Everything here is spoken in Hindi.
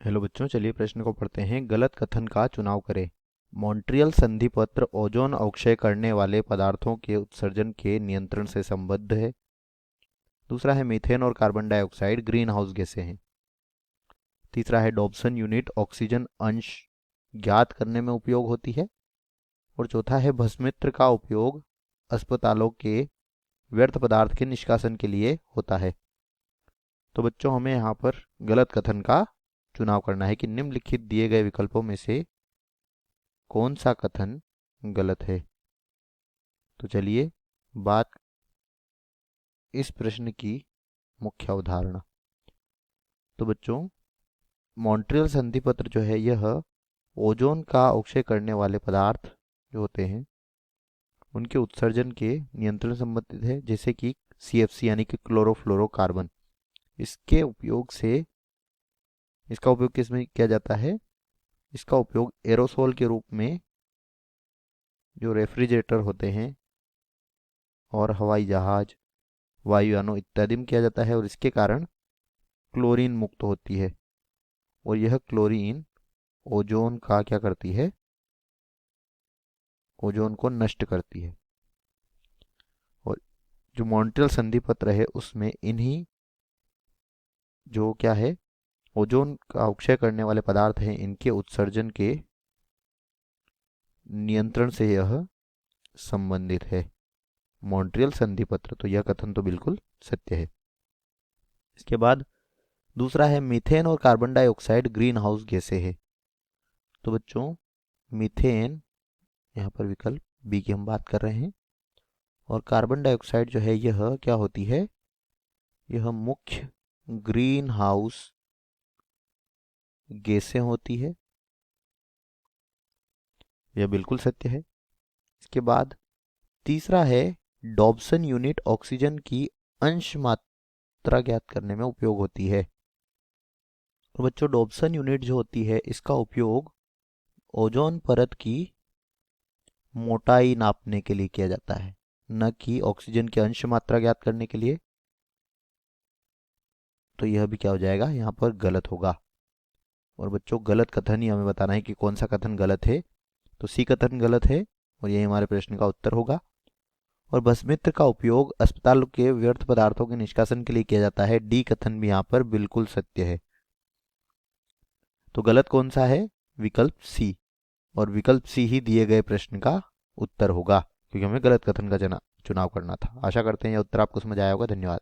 हेलो बच्चों, चलिए प्रश्न को पढ़ते हैं। गलत कथन का चुनाव करें। मॉन्ट्रियल संधि पत्र ओजोन अवक्षय करने वाले पदार्थों के उत्सर्जन के नियंत्रण से संबद्ध है। दूसरा है मीथेन और कार्बन डाइऑक्साइड ग्रीन हाउस गैसें हैं। तीसरा है डॉब्सन यूनिट ऑक्सीजन अंश ज्ञात करने में उपयोग होती है। और चौथा है भस्मित्र का उपयोग अस्पतालों के व्यर्थ पदार्थ के निष्कासन के लिए होता है। तो बच्चों, हमें यहाँ पर गलत कथन का चुनाव करना है कि निम्नलिखित दिए गए विकल्पों में से कौन सा कथन गलत है। तो चलिए बात इस प्रश्न की मुख्य अवधारणा। तो बच्चों, मॉन्ट्रियल संधि पत्र जो है यह ओजोन का अवक्षय करने वाले पदार्थ जो होते हैं उनके उत्सर्जन के नियंत्रण संबंधित है, जैसे कि CFC यानी कि क्लोरोफ्लोरोकार्बन। इसके उपयोग से इसका उपयोग किस में किया जाता है? इसका उपयोग एरोसोल के रूप में जो रेफ्रिजरेटर होते हैं और हवाई जहाज, वायुयानों इत्यादि में किया जाता है, और इसके कारण क्लोरीन मुक्त होती है। और यह क्लोरीन ओजोन का क्या करती है? ओजोन को नष्ट करती है। और जो मॉन्ट्रियल संधि पत्र है उसमें इन्हीं जो क्या है ओजोन का अवक्षय करने वाले पदार्थ हैं, इनके उत्सर्जन के नियंत्रण से यह संबंधित है। मॉन्ट्रियल संधि पत्र, तो यह कथन तो बिल्कुल सत्य है। इसके बाद दूसरा है मीथेन और कार्बन डाइऑक्साइड ग्रीन हाउस गैसें है। तो बच्चों, मीथेन यहाँ पर विकल्प बी की हम बात कर रहे हैं, और कार्बन डाइऑक्साइड जो है यह क्या होती है? यह मुख्य ग्रीन हाउस गैसें होती है। यह बिल्कुल सत्य है। इसके बाद तीसरा है डॉब्सन यूनिट ऑक्सीजन की अंश मात्रा ज्ञात करने में उपयोग होती है। तो बच्चों, डॉब्सन यूनिट जो होती है इसका उपयोग ओजोन परत की मोटाई नापने के लिए किया जाता है, न कि ऑक्सीजन की अंश मात्रा ज्ञात करने के लिए। तो यह भी क्या हो जाएगा? यहाँ पर गलत होगा। और बच्चों, गलत कथन ही हमें बताना है कि कौन सा कथन गलत है। तो सी कथन गलत है और यही हमारे प्रश्न का उत्तर होगा। और भस्मित्र का उपयोग अस्पताल के व्यर्थ पदार्थों के निष्कासन के लिए किया जाता है। डी कथन भी यहाँ पर बिल्कुल सत्य है। तो गलत कौन सा है? विकल्प सी। और विकल्प सी ही दिए गए प्रश्न का उत्तर होगा, क्योंकि हमें गलत कथन का चुनाव करना था। आशा करते हैं यह उत्तर आपको समझ आया होगा। धन्यवाद।